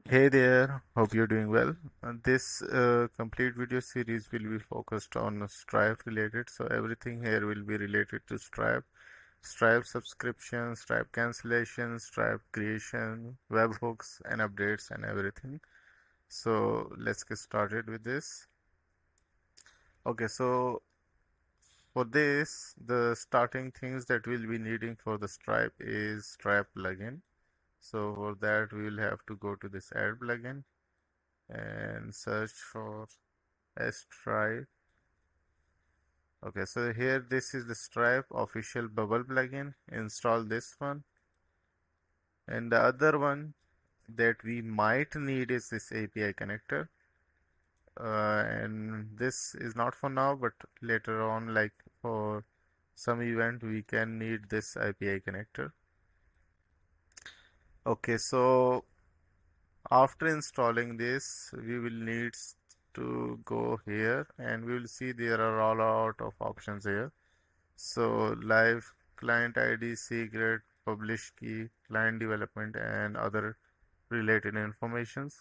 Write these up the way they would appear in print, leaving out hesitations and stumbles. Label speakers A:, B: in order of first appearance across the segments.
A: Hey there, hope you're doing well. This complete video series will be focused on Stripe related, so everything here will be related to Stripe, Stripe subscription, Stripe cancellation, Stripe creation, webhooks and updates and everything. So let's get started with this. Okay, so for this, the starting things that we'll be needing for the Stripe is Stripe plugin. So for that, we will have to go to this add plugin and search for Stripe. Okay, so here this is the Stripe official bubble plugin. Install this one. And the other one that we might need is this API connector. And this is not for now, but later on, like for some event, we can need this API connector. Okay, so after installing this, we will need to go here and we will see there are a lot of options here. So live client ID, secret, publish key, client development and other related informations.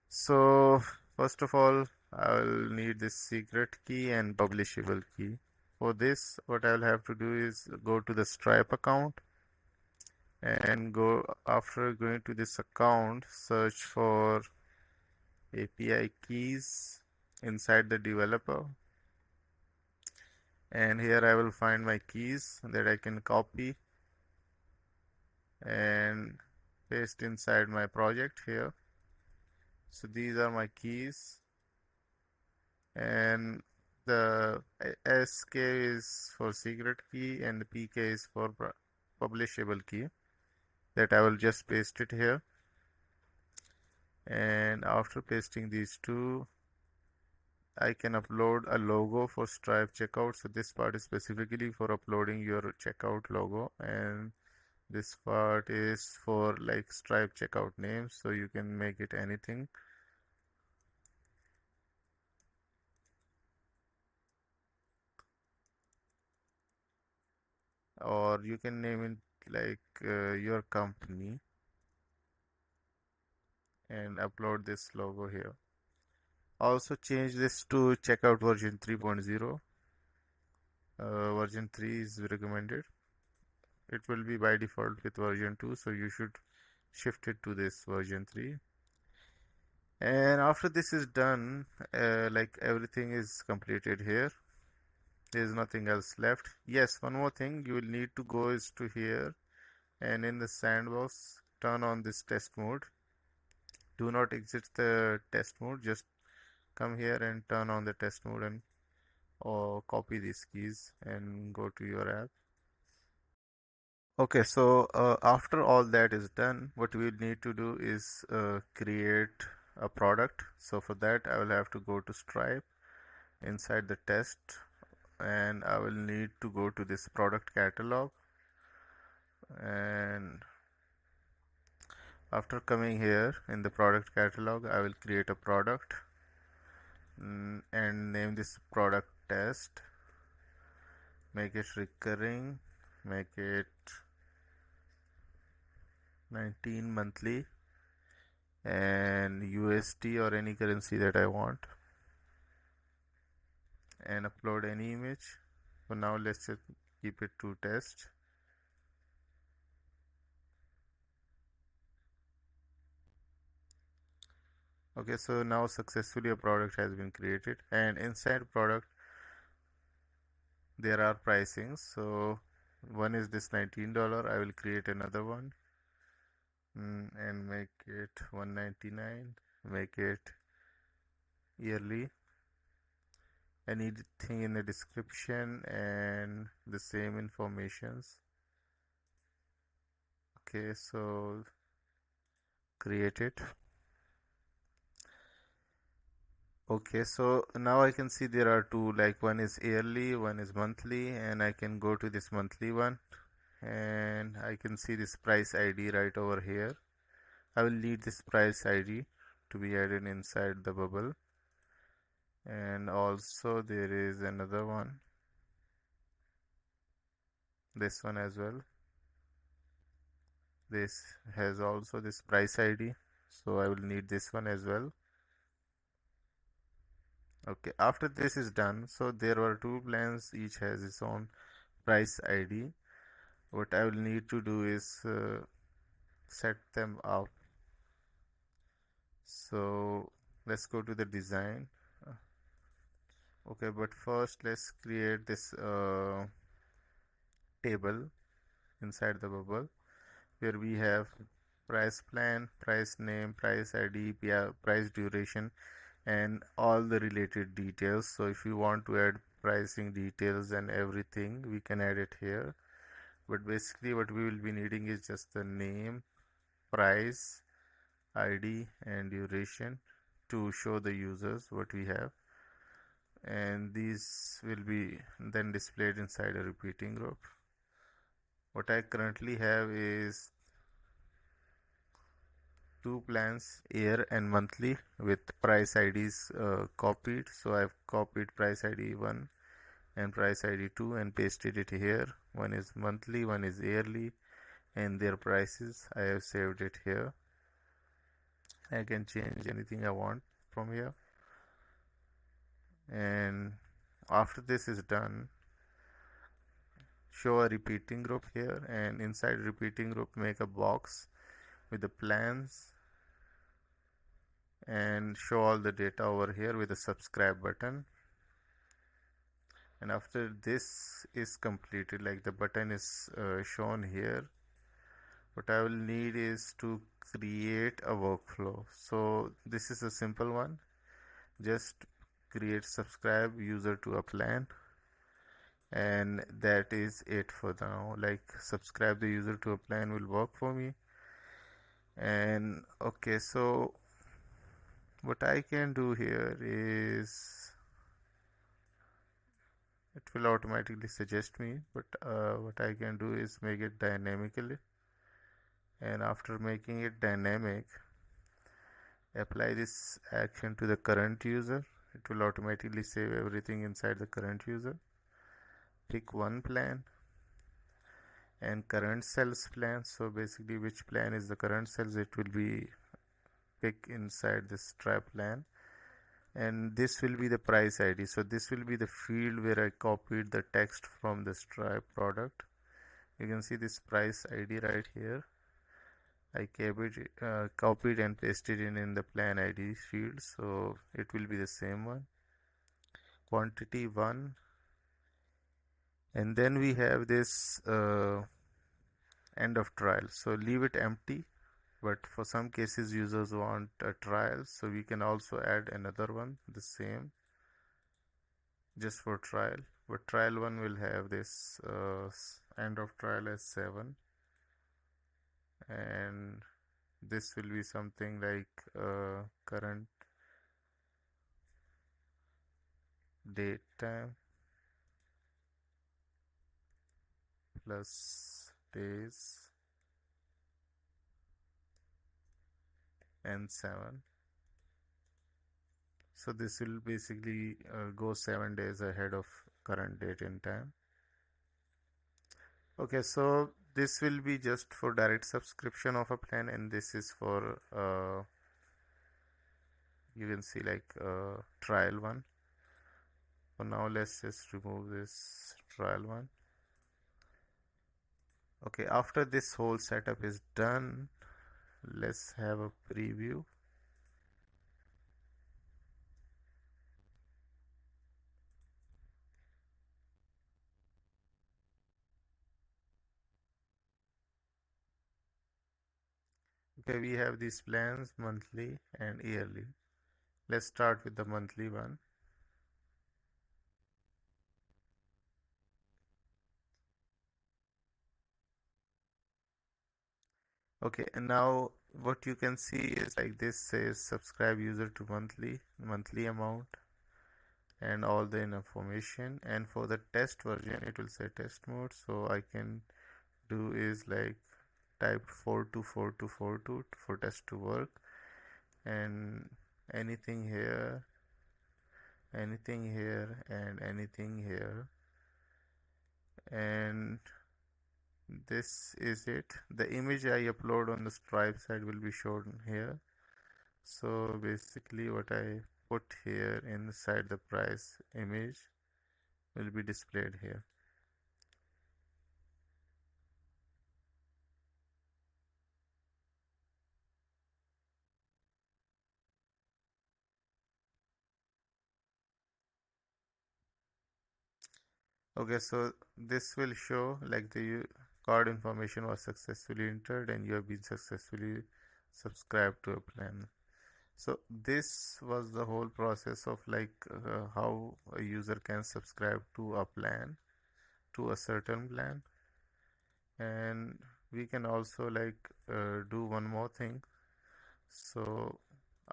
A: So first of all, I will need this secret key and publishable key. For this, what I will have to do is go to the Stripe account and go after going to this account, search for API keys inside the developer. And here I will find my keys that I can copy and paste inside my project here. So these are my keys, and the SK is for secret key and the PK is for publishable key that I will just paste it here. And after pasting these two, I can upload a logo for Stripe checkout. So this part is specifically for uploading your checkout logo, and this part is for like Stripe checkout names, so you can make it anything. Or you can name it like your company and upload this logo here. Also change this to checkout version 3.0. Version 3 is recommended. It will be by default with version 2, so you should shift it to this version 3. And after this is done, like everything is completed here, there is nothing else left. Yes, one more thing you will need to go is to here, and in the sandbox turn on this test mode. Do not exit the test mode, just come here and turn on the test mode and or copy these keys and go to your app. Okay, so after all that is done, what we need to do is create a product. So for that, I will have to go to Stripe inside the test, and I will need to go to this product catalog. And after coming here in the product catalog, I will create a product and name this product test. Make it recurring, make it 19 monthly and USD or any currency that I want, and upload any image. For now, let's just keep it to test. Okay, so now successfully a product has been created, and inside product there are pricings. So one is this $19. I will create another one and make it 199. Make it yearly. Anything in the description and the same informations. Okay, so create it. Okay, so now I can see there are two, like one is yearly, one is monthly, and I can go to this monthly one and I can see this price ID right over here. I will need this price ID to be added inside the bubble, and also there is another one, this one as well. This has also this price ID, so I will need this one as well. Okay, after this is done, so there were two plans, each has its own price ID. What I will need to do is set them up. So let's go to the design. Uh, okay, but first let's create this table inside the bubble where we have price plan, price name, price ID, price duration, and all the related details. So if you want to add pricing details and everything, we can add it here. But basically what we will be needing is just the name, price, ID, and duration to show the users what we have. And these will be then displayed inside a repeating group. What I currently have is two plans, year and monthly, with price IDs copied. So I've copied price ID 1 and price ID 2 and pasted it here. One is monthly, one is yearly, and their prices I have saved it here. I can change anything I want from here. And after this is done, show a repeating group here, and inside repeating group make a box with the plans and show all the data over here with the subscribe button. And after this is completed, like the button is shown here, what I will need is to create a workflow. So this is a simple one. Just create subscribe user to a plan, and that is it for now. Like subscribe the user to a plan will work for me. And okay, so what I can do here is it will automatically suggest me, but what I can do is make it dynamically, and after making it dynamic, apply this action to the current user. It will automatically save everything inside the current user. Pick one plan and current cells plan. So basically which plan is the current cells, it will be pick inside this Stripe plan, and this will be the price ID. So this will be the field where I copied the text from the Stripe product. You can see this price ID right here. I copied and pasted in the plan ID field, so it will be the same one. Quantity 1, and then we have this end of trial, so leave it empty, but for some cases users want a trial, so we can also add another one the same just for trial. But trial one will have this end of trial as 7, and this will be something like current date time plus days and 7. So this will basically go 7 days ahead of current date and time. Okay, so this will be just for direct subscription of a plan, and this is for you can see like trial one. For now, let's just remove this trial one. Okay, after this whole setup is done, let's have a preview. Okay, we have these plans monthly and yearly. Let's start with the monthly one. Okay, and now what you can see is like this says subscribe user to monthly amount and all the information, and for the test version it will say test mode. So I can do is like type 424242 for test to work, and anything here, anything here, and anything here, and this is it. The image I upload on the Stripe side will be shown here. So basically what I put here inside the price image will be displayed here. Okay, so this will show like the card information was successfully entered and you have been successfully subscribed to a plan. So this was the whole process of like how a user can subscribe to a plan, to a certain plan. And we can also like do one more thing. So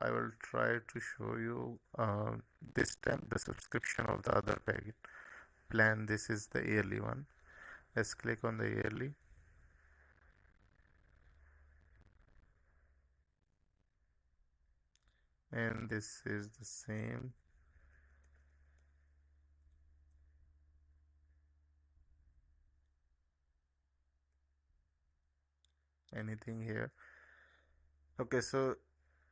A: I will try to show you this time the subscription of the other package plan. This is the yearly one. Let's click on the yearly, and this is the same. Anything here? Okay, so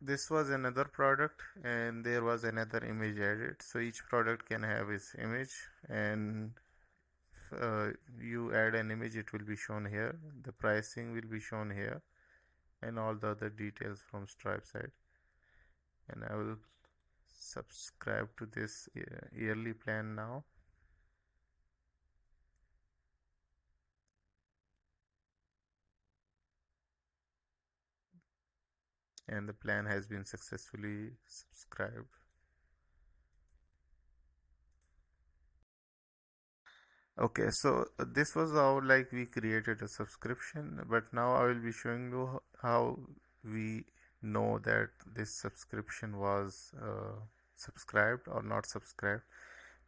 A: this was another product and there was another image added. So each product can have its image, and you add an image, it will be shown here. The pricing will be shown here and all the other details from Stripe side. And I will subscribe to this yearly plan now. And the plan has been successfully subscribed. Okay, so this was how like we created a subscription, but now I will be showing you how we know that this subscription was subscribed or not subscribed,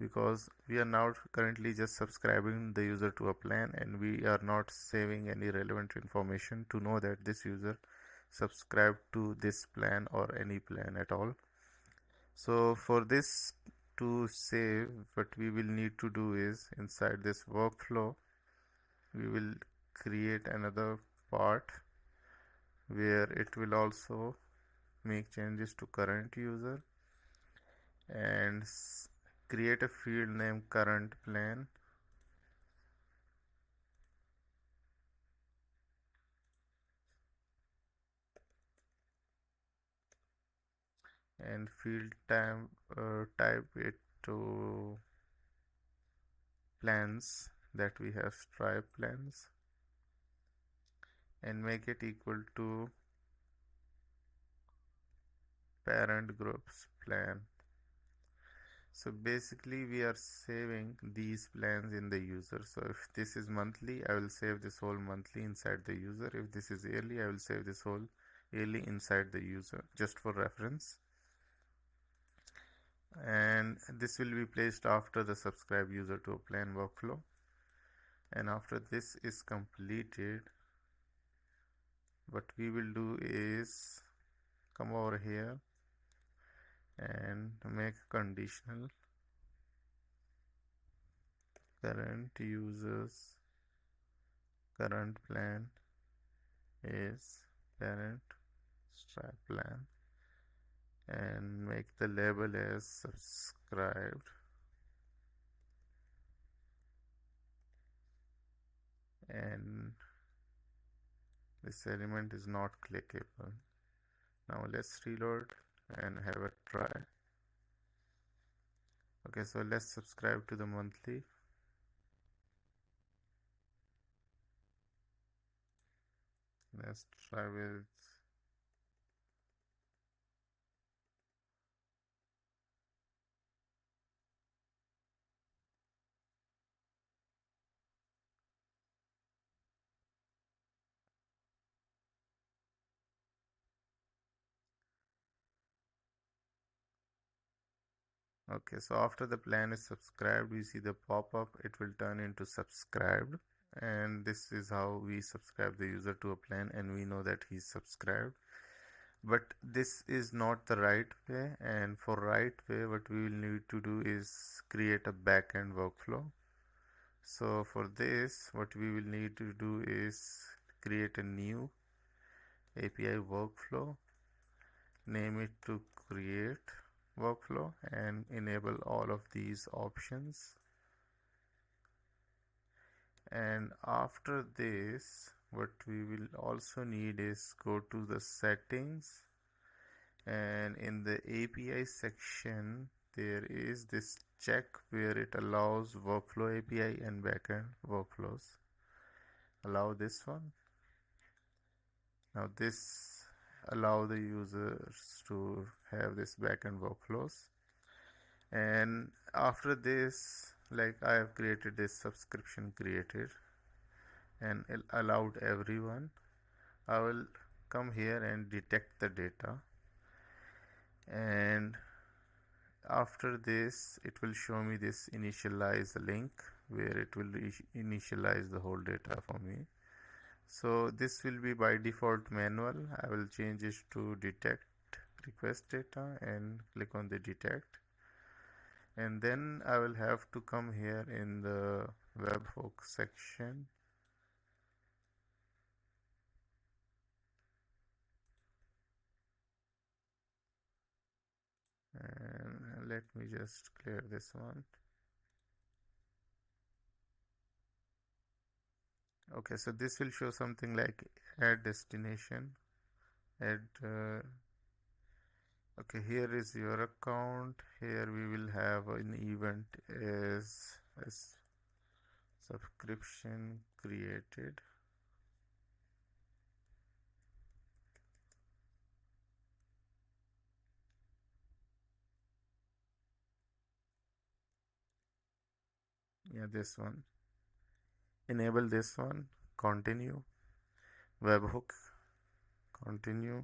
A: because we are now currently just subscribing the user to a plan and we are not saving any relevant information to know that this user subscribed to this plan or any plan at all. So for this to save, what we will need to do is inside this workflow we will create another part where it will also make changes to current user and create a field name current plan, and field time type it to plans that we have, Stripe plans, and make it equal to parent groups plan. So basically we are saving these plans in the user. So if this is monthly, I will save this whole monthly inside the user. If this is yearly, I will save this whole yearly inside the user, just for reference. And this will be placed after the subscribe user to a plan workflow. And after this is completed, what we will do is come over here and make conditional current users current plan is parent Stripe plan, and make the label as subscribed, and this element is not clickable. Now let's reload and have a try. Okay, so let's subscribe to the monthly. Let's try with okay, so after the plan is subscribed, we see the pop-up, it will turn into subscribed, and this is how we subscribe the user to a plan and we know that he's subscribed. But this is not the right way, and for right way what we will need to do is create a backend workflow. So for this, what we will need to do is create a new API workflow, name it to create workflow, and enable all of these options. And after this, what we will also need is go to the settings, and in the API section there is this check where it allows workflow API and backend workflows. Allow this one. Now this allow the users to have this backend workflows. And after this, like I have created this subscription created and allowed everyone. I will come here and detect the data, and after this it will show me this initialize link where it will initialize the whole data for me. So this will be by default manual. I will change it to detect request data and click on the detect, and then I will have to come here in the webhook section and let me just clear this one. Okay, so this will show something like add destination, add okay, here is your account. Here we will have an event as subscription created. Yeah, this one. Enable this one. Continue. Webhook. Continue.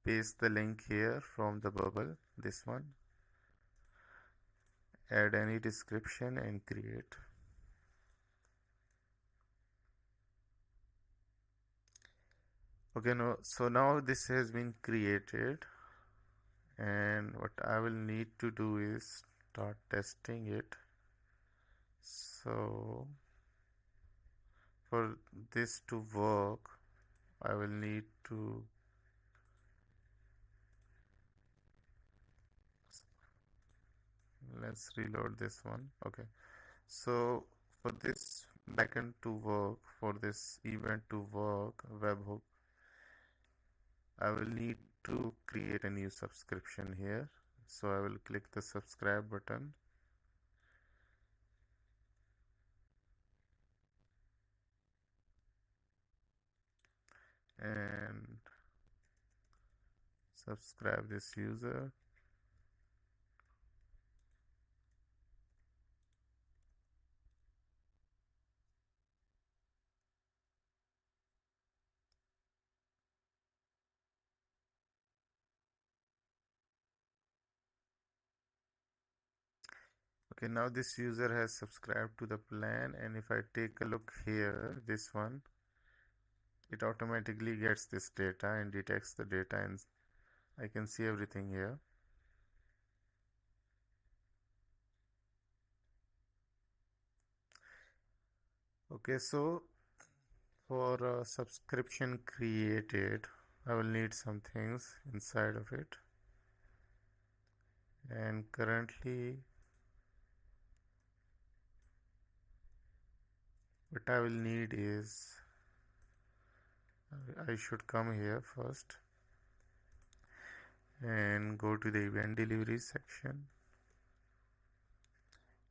A: Paste the link here from the bubble. This one. Add any description and create. Okay, so now this has been created, and what I will need to do is start testing it. So for this to work, I will need to let's reload this one. Okay, so for this backend to work, for this event to work, webhook, I will need to create a new subscription here. So I will click the subscribe button. And subscribe this user. Okay, now this user has subscribed to the plan, and if I take a look here, this one, it automatically gets this data and detects the data, and I can see everything here. Okay, so for a subscription created, I will need some things inside of it, and currently what I will need is I should come here first and go to the event delivery section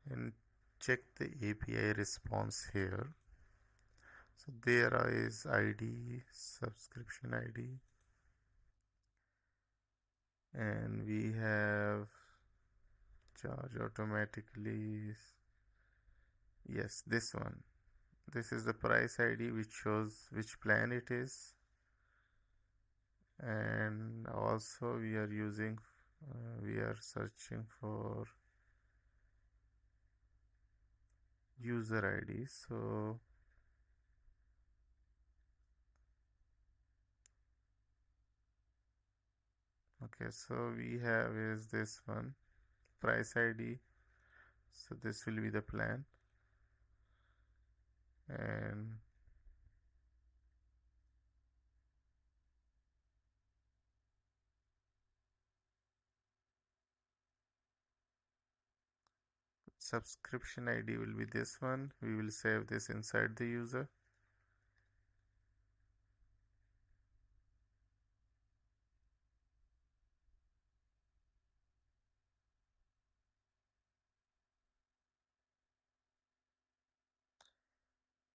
A: and check the API response here. So there is ID, subscription ID, and we have charge automatically. Yes, this one. This is the price ID which shows which plan it is, and also we are searching for user ID. So okay, so we have is this one, price ID. So this will be the plan. and subscription ID will be this one. We will save this inside the user.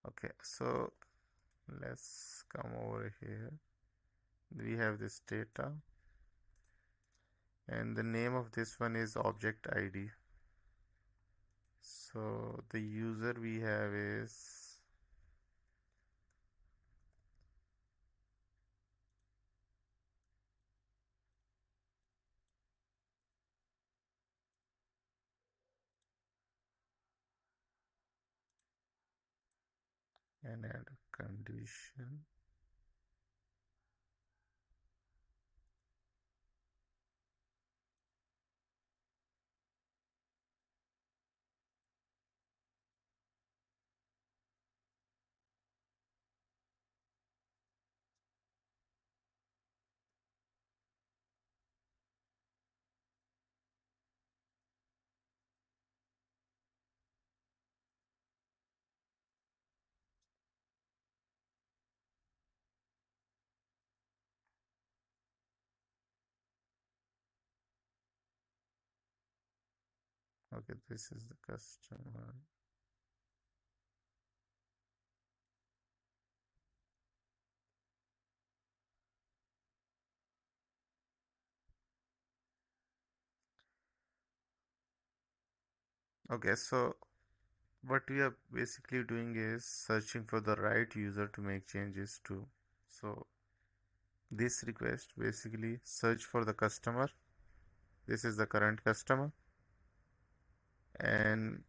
A: Okay, so let's come over here. We have this data, and the name of this one is object ID. So the user we have is and add a condition. Okay, this is the customer. Okay, so what we are basically doing is searching for the right user to make changes to. So this request basically search for the customer. This is the current customer, and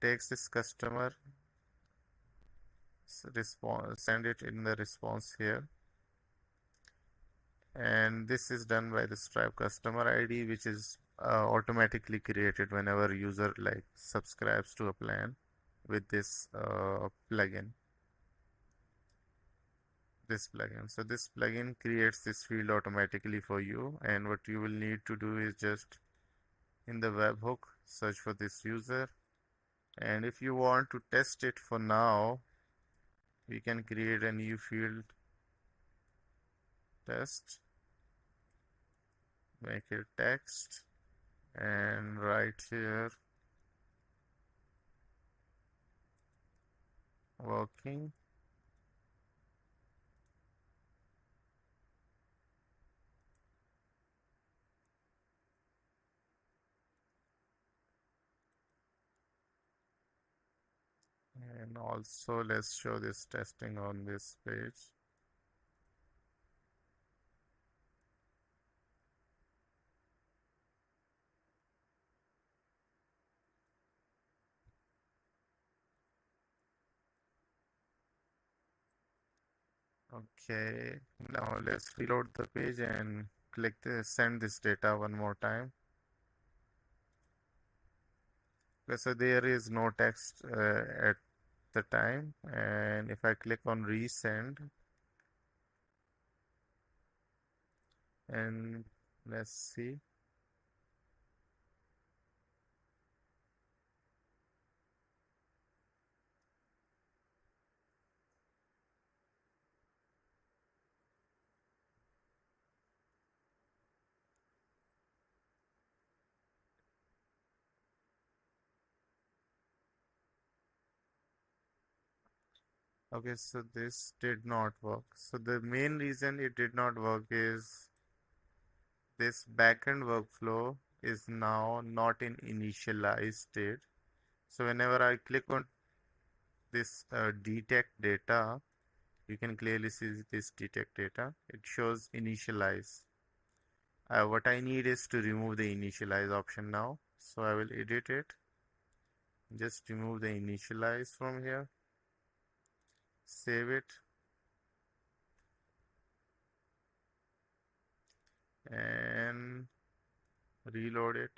A: takes this customer, response, send it in the response here. And this is done by the Stripe customer ID, which is automatically created whenever user like subscribes to a plan with this plugin. So this plugin creates this field automatically for you, and what you will need to do is just in the webhook search for this user, and if you want to test it for now, we can create a new field, test, make it text, and write here working. And also let's show this testing on this page. Okay, now let's reload the page and click this, send this data one more time. Okay, so there is no text at the time, and if I click on resend, and let's see. Okay, so this did not work. So the main reason it did not work is this backend workflow is now not in initialized state. So whenever I click on this detect data, you can clearly see this detect data. It shows initialize. What I need is to remove the initialize option now. So I will edit it. Just remove the initialize from here. Save it. And reload it.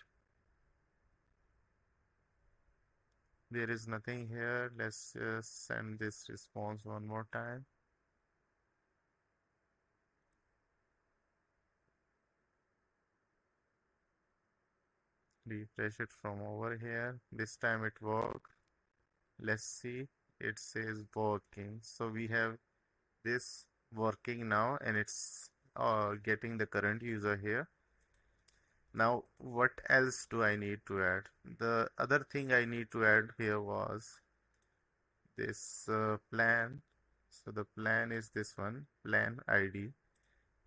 A: there is nothing here. Let's just send this response one more time. Refresh it from over here. This time it worked. Let's see. It says working. So we have this working now, and it's getting the current user here. Now, what else do I need to add? The other thing I need to add here was this plan. So the plan is this one, plan ID,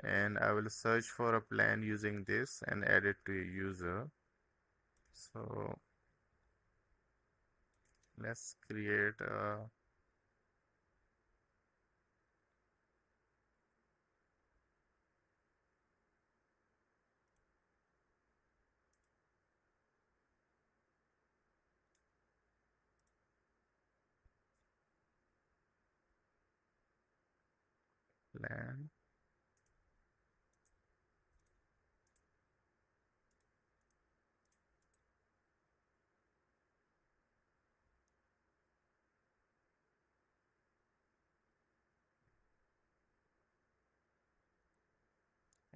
A: and I will search for a plan using this and add it to a user. So let's create a plan.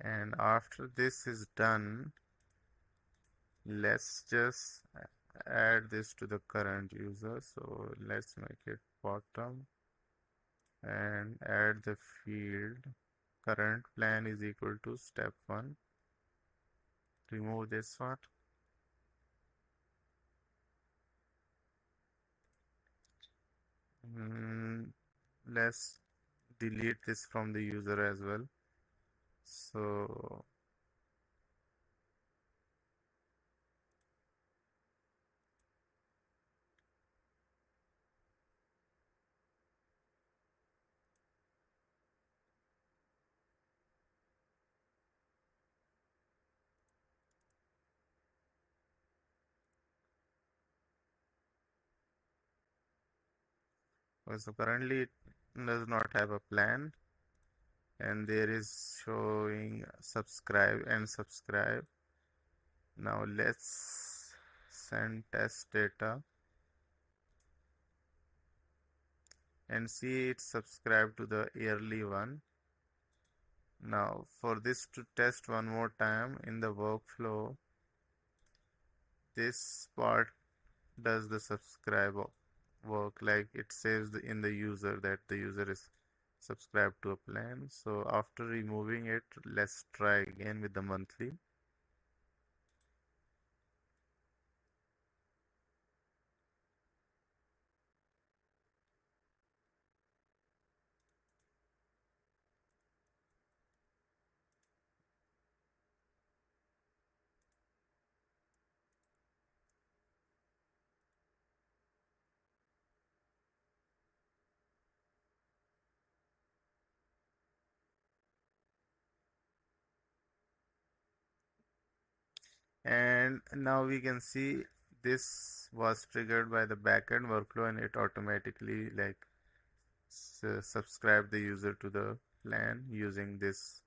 A: And after this is done, let's just add this to the current user. So let's make it bottom and add the field current plan is equal to step 1. Remove this one. Let's delete this from the user as well. So currently it does not have a plan, and there is showing subscribe and subscribe. Now let's send test data and see it subscribe to the yearly one. Now for this to test one more time in the workflow, this part does the subscribe work, like it saves in the user that the user is subscribed to a plan. So after removing it, let's try again with the monthly. And now we can see this was triggered by the backend workflow, and it automatically like subscribe the user to the plan using this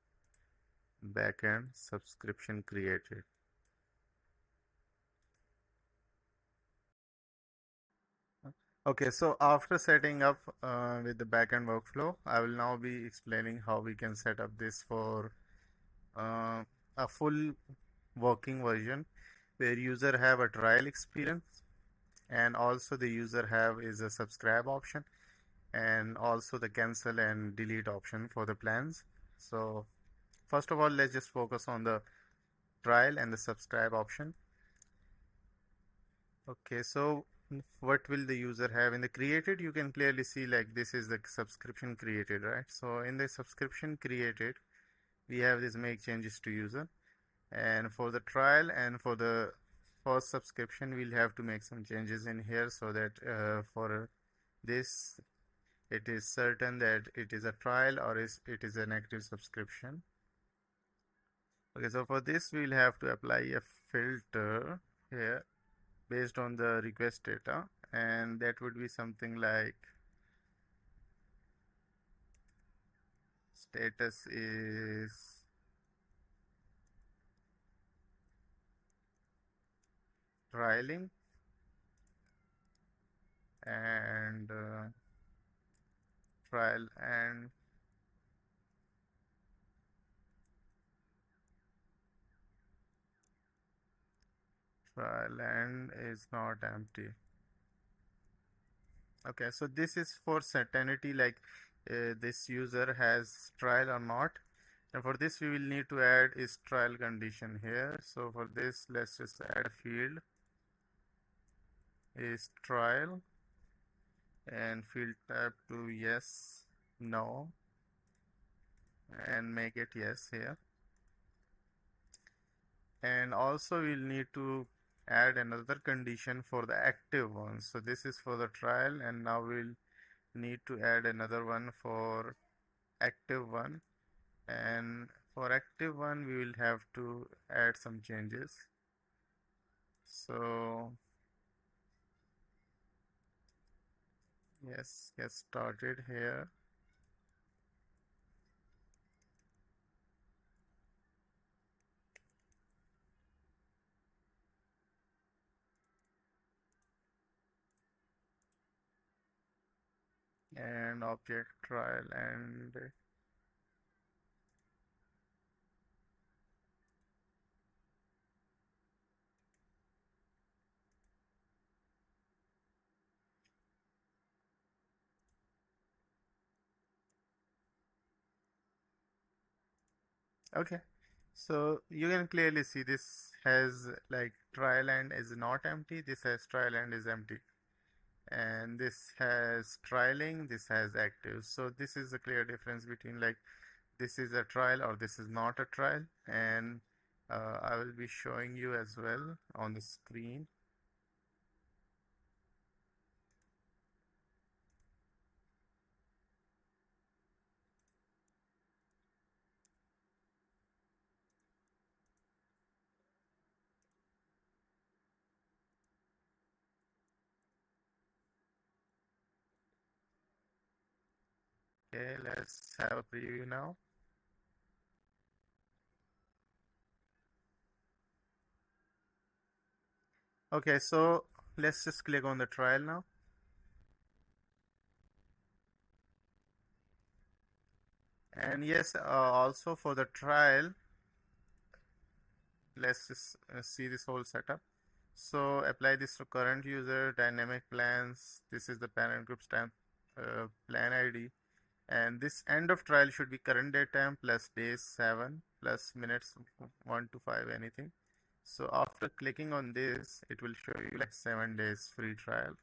A: backend subscription created. Okay, so after setting up with the backend workflow, I will now be explaining how we can set up this for uh, a full working version where user have a trial experience, and also the user have is a subscribe option, and also the cancel and delete option for the plans. So first of all, let's just focus on the trial and the subscribe option. Okay, so what will the user have in the created? You can clearly see like this is the subscription created, right? So in the subscription created, we have this make changes to user, and for the trial and for the first subscription, we'll have to make some changes in here so that for this it is certain that it is a trial or it is an active subscription. Okay, so for this we'll have to apply a filter here based on the request data, and that would be something like status is trialing, trial and is not empty. Okay, so this is for certainty, like this user has trial or not. And for this, we will need to add is trial condition here. So for this, let's just add a field is trial and field type to yes, no, and make it yes here. And also we'll need to add another condition for the active one. So this is for the trial, and now we'll need to add another one for active one. And for active one, we will have to add some changes. So yes, get started here. And object trial and okay. So you can clearly see this has like trial and is not empty, this has trial and is empty, and this has trialing, this has active. So this is a clear difference between like this is a trial or this is not a trial. And I will be showing you as well on the screen. Okay, let's have a preview now. Okay, so let's just click on the trial now. And yes, also for the trial, let's just see this whole setup. So apply this to current user, dynamic plans. This is the parent group stamp plan ID. And this end of trial should be current date time plus days 7 plus minutes 1 to 5, anything. So after clicking on this, it will show you like 7 days free trial.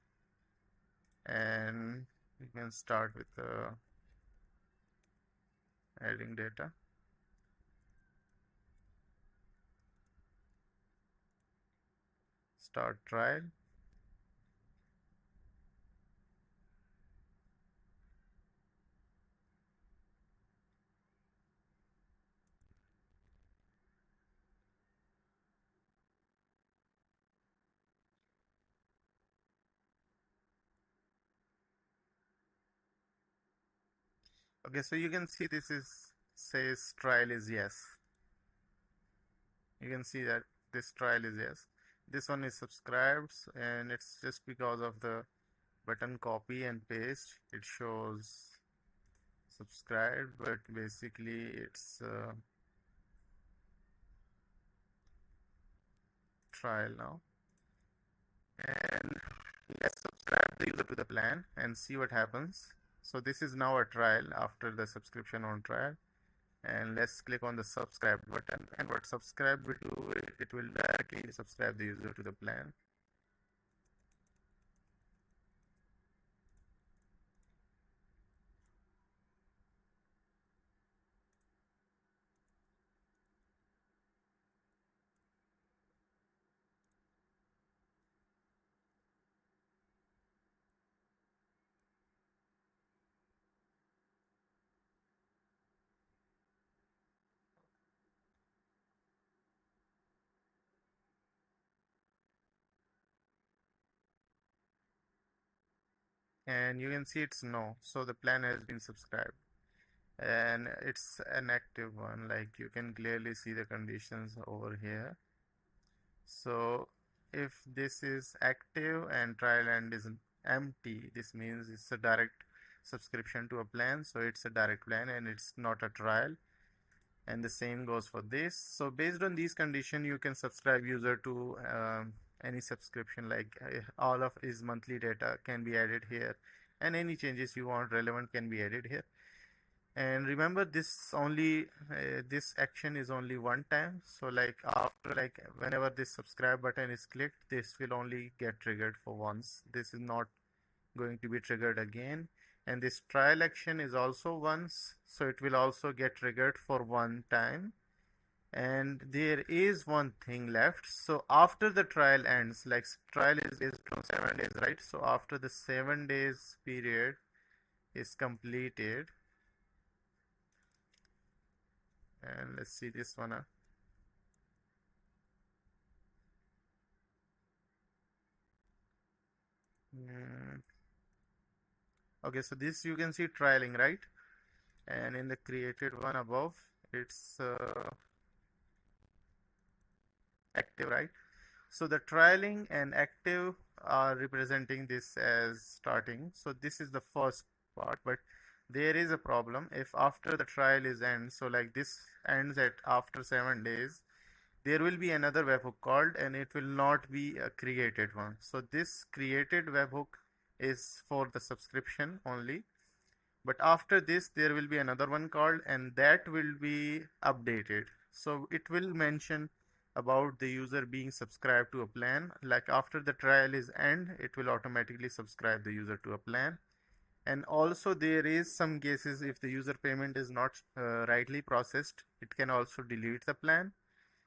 A: And you can start with adding data. Start trial. Okay, so you can see this is says trial is yes. You can see that this trial is yes. This one is subscribed, and it's just because of the button copy and paste. It shows subscribed, but basically it's trial now. And let's subscribe the user to the plan and see what happens. So this is now a trial after the subscription on trial. And let's click on the subscribe button, and what subscribe will do, it will directly subscribe the user to the plan. And you can see it's no, so the plan has been subscribed, and it's an active one, like you can clearly see the conditions over here. So if this is active and trial end is empty, this means it's a direct subscription to a plan, so it's a direct plan and it's not a trial. And the same goes for this. So based on these conditions, you can subscribe user to any subscription, like all of his monthly data can be added here, and any changes you want relevant can be added here. And remember, this action is only one time. So like after, like whenever this subscribe button is clicked, this will only get triggered for once. This is not going to be triggered again. And this trial action is also once, so it will also get triggered for one time. And there is one thing left. So after the trial ends, like trial is based on 7 days, right? So after the 7 days period is completed, and let's see this one. Okay, so this you can see trialing, right? And in the created one above, it's active, right? So the trialing and active are representing this as starting. So this is the first part, but there is a problem. If after the trial is end, so like this ends at after 7 days, there will be another webhook called, and it will not be a created one. So this created webhook is for the subscription only, but after this there will be another one called, and that will be updated. So it will mention about the user being subscribed to a plan. Like after the trial is end, it will automatically subscribe the user to a plan. And also there is some cases, if the user payment is not rightly processed, it can also delete the plan.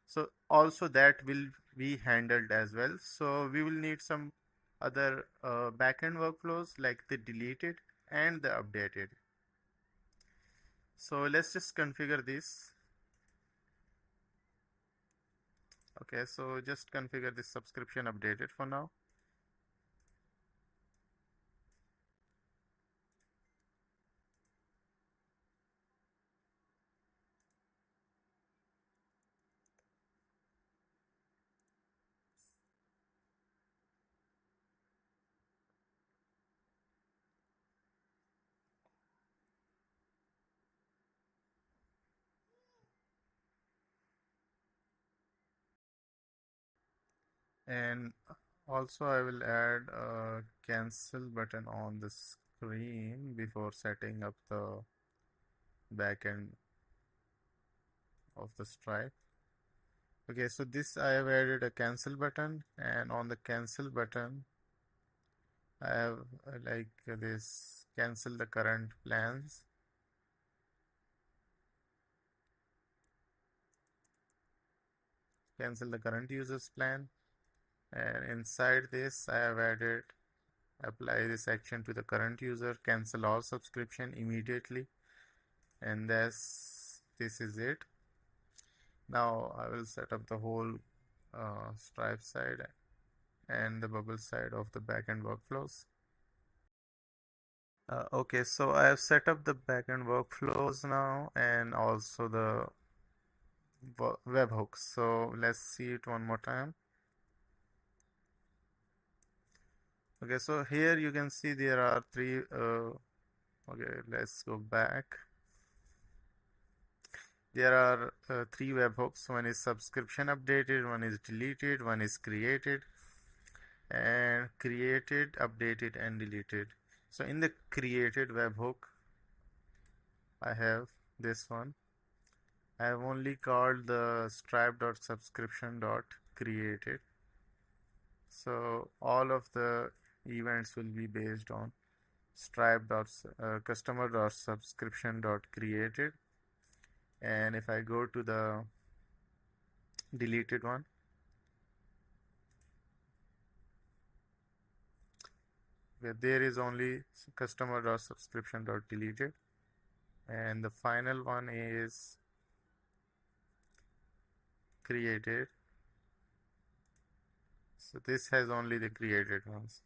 A: So also that will be handled as well. So we will need some other backend workflows like the deleted and the updated. So let's just configure this. Okay, so just configure this subscription updated for now. And also I will add a cancel button on the screen before setting up the backend of the Stripe. Okay, so this I have added a cancel button, and on the cancel button I have like this cancel the current plans. Cancel the current user's plan, and inside this I have added apply this action to the current user, cancel all subscription immediately, and this is it. Now I will set up the whole Stripe side and the bubble side of the backend workflows. Okay, so I have set up the backend workflows now, and also the webhooks. So let's see it one more time. Okay, so here you can see there are three. Okay, let's go back. There are three webhooks. One is subscription updated, one is deleted, one is created, and created, updated, and deleted. So in the created webhook, I have this one. I have only called the stripe.subscription.created. So all of the events will be based on customer.subscription.created. And if I go to the deleted one, where there is only customer.subscription.deleted, and the final one is created. So this has only the created ones.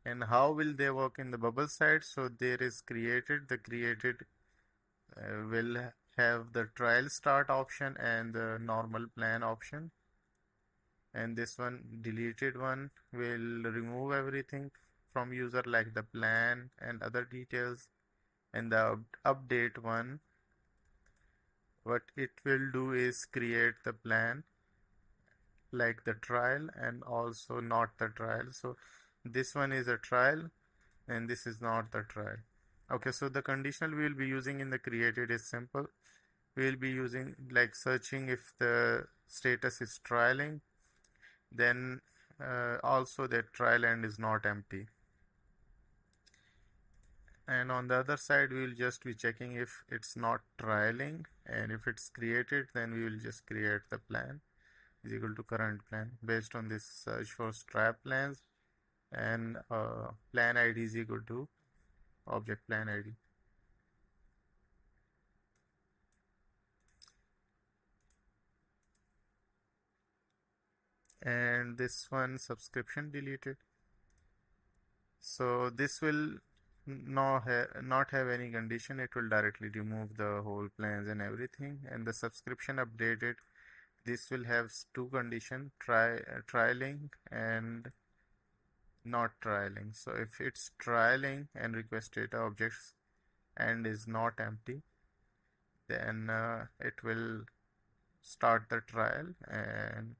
A: And how will they work in the bubble side? So there is created. The created will have the trial start option and the normal plan option. And this one, deleted one, will remove everything from user like the plan and other details. And the update one, what it will do is create the plan like the trial and also not the trial. So this one is a trial and this is not the trial. Okay, so the conditional we will be using in the created is simple. We will be using like searching if the status is trialing, then also that trial end is not empty. And on the other side, we will just be checking if it's not trialing, and if it's created, then we will just create the plan is equal to current plan based on this search for stripe plans, and plan ID is equal to object plan ID. And this one subscription deleted. So this will not have any condition. It will directly remove the whole plans and everything. And the subscription updated, this will have two condition, trialing and not trialing. So if it's trialing and request data objects and is not empty, then it will start the trial, and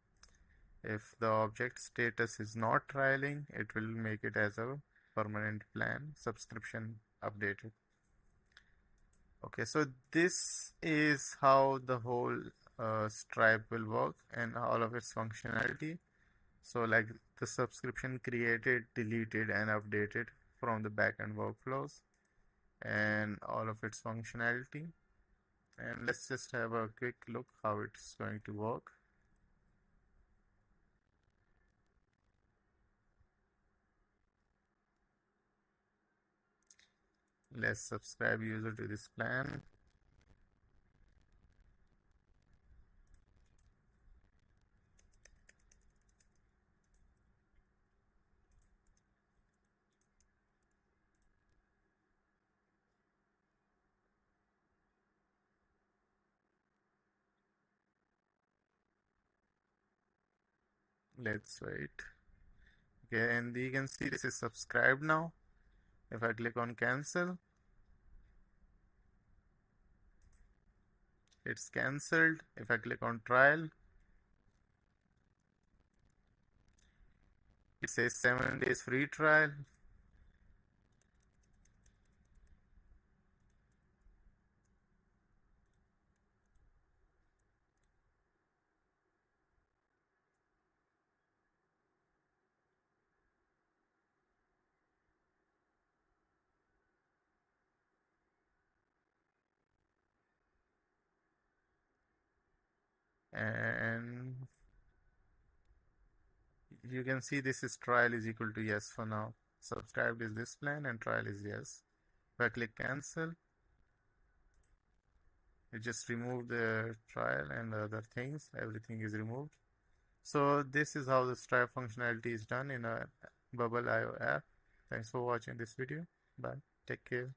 A: if the object status is not trialing, it will make it as a permanent plan subscription updated. Okay, so this is how the whole Stripe will work and all of its functionality. So like the subscription created, deleted, and updated from the backend workflows and all of its functionality. And let's just have a quick look how it's going to work. Let's subscribe user to this plan. Let's wait. Okay, and you can see this is subscribed now. If I click on cancel, it's cancelled. If I click on trial, it says 7 days free trial. And you can see this is trial is equal to yes for now. Subscribed is this plan and trial is yes. If I click cancel, it just removed the trial and the other things. Everything is removed. So this is how the Stripe functionality is done in a Bubble.io app. Thanks for watching this video. Bye. Take care.